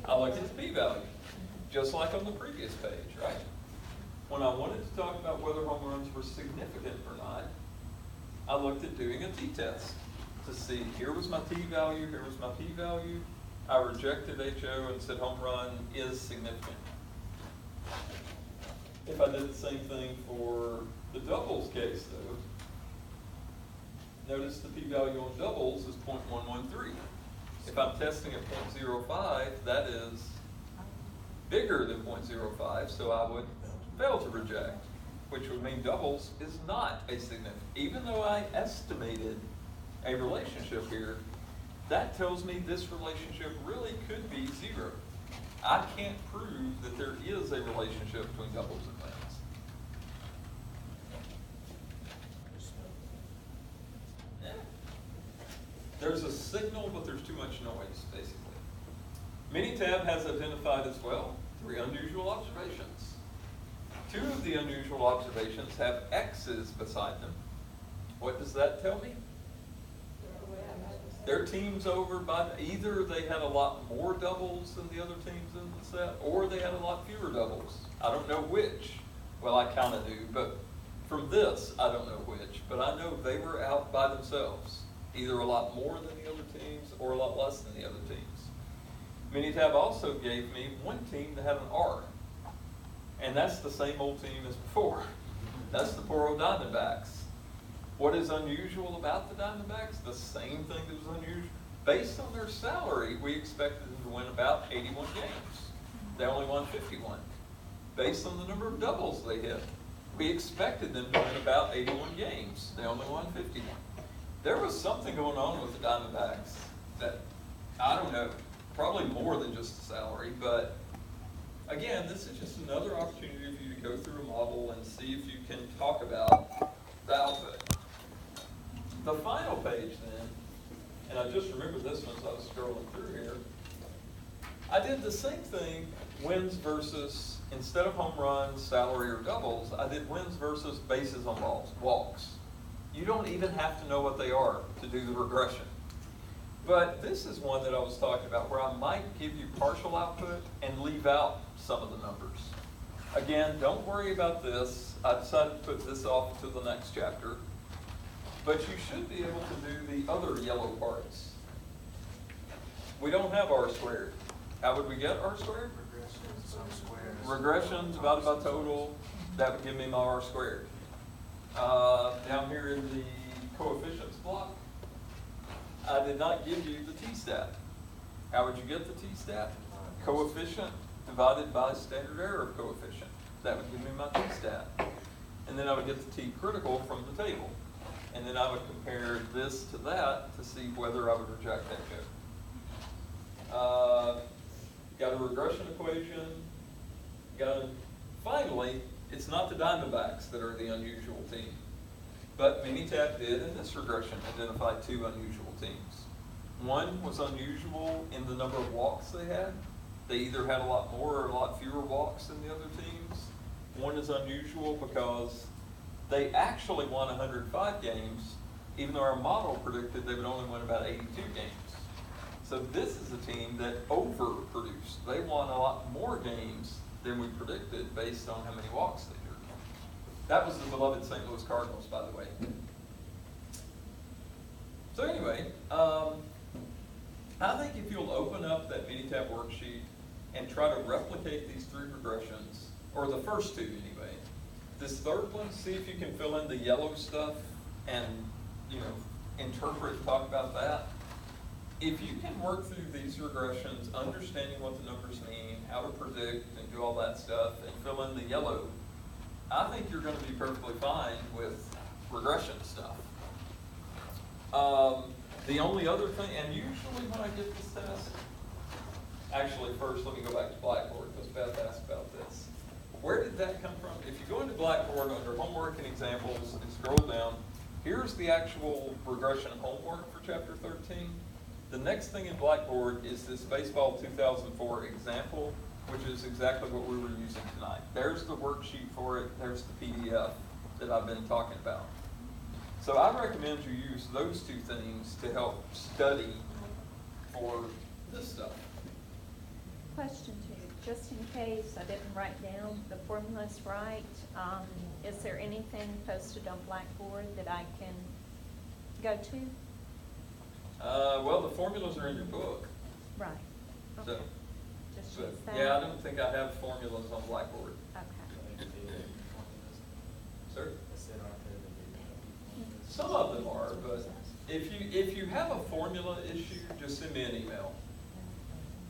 I look at the p-value, just like on the previous page, right? When I wanted to talk about whether home runs were significant or not, I looked at doing a t-test to see, here was my t-value, here was my p-value. I rejected HO and said home run is significant. If I did the same thing for the doubles case though, notice the p-value on doubles is 0.113. If I'm testing at 0.05, that is bigger than 0.05, so I would fail to reject, which would mean doubles is not a significant. Even though I estimated a relationship here, that tells me this relationship really could be 0. I can't prove that there is a relationship between doubles and wins. Yeah. There's a signal, but there's too much noise, basically. Minitab has identified as well 3 unusual observations. 2 of the unusual observations have X's beside them. What does that tell me? Their team's over by, either they had a lot more doubles than the other teams in the set, or they had a lot fewer doubles. I don't know which. Well, I kind of do, but from this, I don't know which. But I know they were out by themselves, either a lot more than the other teams or a lot less than the other teams. Minitab also gave me one team that had an R, and that's the same old team as before. That's the poor old Diamondbacks. What is unusual about the Diamondbacks? The same thing that was unusual. Based on their salary, we expected them to win about 81 games. They only won 51. Based on the number of doubles they hit, we expected them to win about 81 games. They only won 51. There was something going on with the Diamondbacks that, I don't know, probably more than just the salary, but again, this is just another opportunity for you to go through a model and see if you can talk about the output. The final page then, and I just remembered this one as I was scrolling through here, I did the same thing, wins versus, instead of home runs, salary, or doubles, I did wins versus bases on balls, walks. You don't even have to know what they are to do the regression. But this is one that I was talking about where I might give you partial output and leave out some of the numbers. Again, don't worry about this. I decided to put this off to the next chapter. But you should be able to do the other yellow parts. We don't have R squared. How would we get R squared? Regression divided by total. That would give me my R squared. Down here in the coefficients block, I did not give you the t-stat. How would you get the t-stat? Coefficient divided by standard error coefficient. That would give me my t-stat. And then I would get the t-critical from the table. And then I would compare this to that to see whether I would reject that code. Got a regression equation. Finally, it's not the Diamondbacks that are the unusual team. But Minitab did in this regression identify 2 unusual teams. One was unusual in the number of walks they had. They either had a lot more or a lot fewer walks than the other teams. One is unusual because they actually won 105 games, even though our model predicted they would only win about 82 games. So this is a team that overproduced. They won a lot more games than we predicted based on how many walks they drew. That was the beloved St. Louis Cardinals, by the way. So anyway, I think if you'll open up that Minitab worksheet and try to replicate these 3 regressions, or the first 2 anyway, this third one, see if you can fill in the yellow stuff and, interpret and talk about that. If you can work through these regressions, understanding what the numbers mean, how to predict and do all that stuff, and fill in the yellow, I think you're going to be perfectly fine with regression stuff. The only other thing, and usually when I get this test, actually first let me go back to Blackboard because Beth asked about this. Where did that come from? If you go into Blackboard under homework and examples and scroll down, here's the actual regression homework for chapter 13. The next thing in Blackboard is this Baseball 2004 example, which is exactly what we were using tonight. There's the worksheet for it. There's the PDF that I've been talking about. So I recommend you use those 2 things to help study for this stuff. question too, just in case I didn't write down the formulas right, is there anything posted on Blackboard that I can go to? Well, the formulas are in your book. Right. So, Okay. Just use that? yeah, I don't think I have formulas on Blackboard. Okay. Sir? Some of them are, but if you have a formula issue, just send me an email.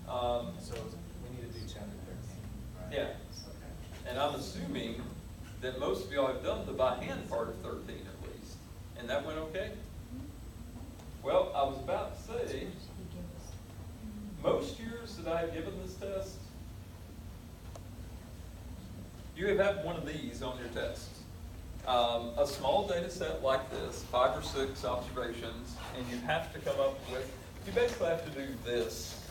So we need to do chapter 13, right? Yeah. Okay. And I'm assuming that most of y'all have done the by hand part of 13 at least, and that went okay? Well, I was about to say, most years that I've given this test, you have had one of these on your test. A small data set like this, 5 or 6 observations, and you have to come up with, you basically have to do this.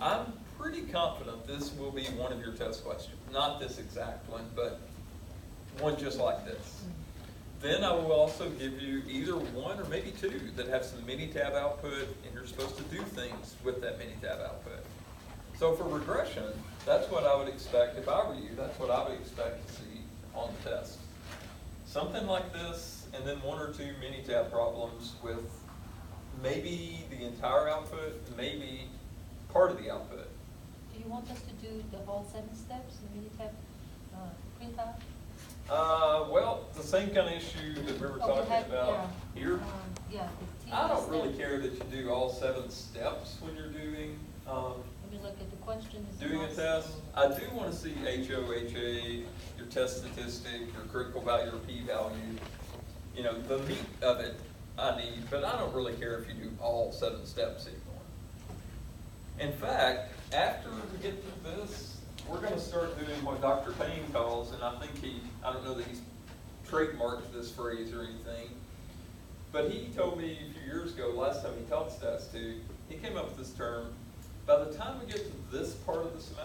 I'm pretty confident this will be one of your test questions. Not this exact one, but one just like this. Then I will also give you either one or maybe 2 that have some Minitab output, and you're supposed to do things with that Minitab output. So for regression, that's what I would expect. If I were you, that's what I would expect to see on the test. Something like this, and then 1 or 2 Minitab problems with maybe the entire output, maybe part of the output. Do you want us to do the whole 7 steps in Minitab printout? Well, the same kind of issue that we were talking about here. Yeah. The I don't step. really care that you do all 7 steps when you're doing Let me look at the question. doing a test. I do want to see HOHA, your test statistic, your critical value or p-value. You know, the meat of it I need, but I don't really care if you do all 7 steps anymore. In fact, after we get through this, we're going to start doing what Dr. Payne calls, and I think I don't know that he's trademarked this phrase or anything, but he told me a few years ago, last time he taught stats too, he came up with this term, by the time we get to this part of the semester,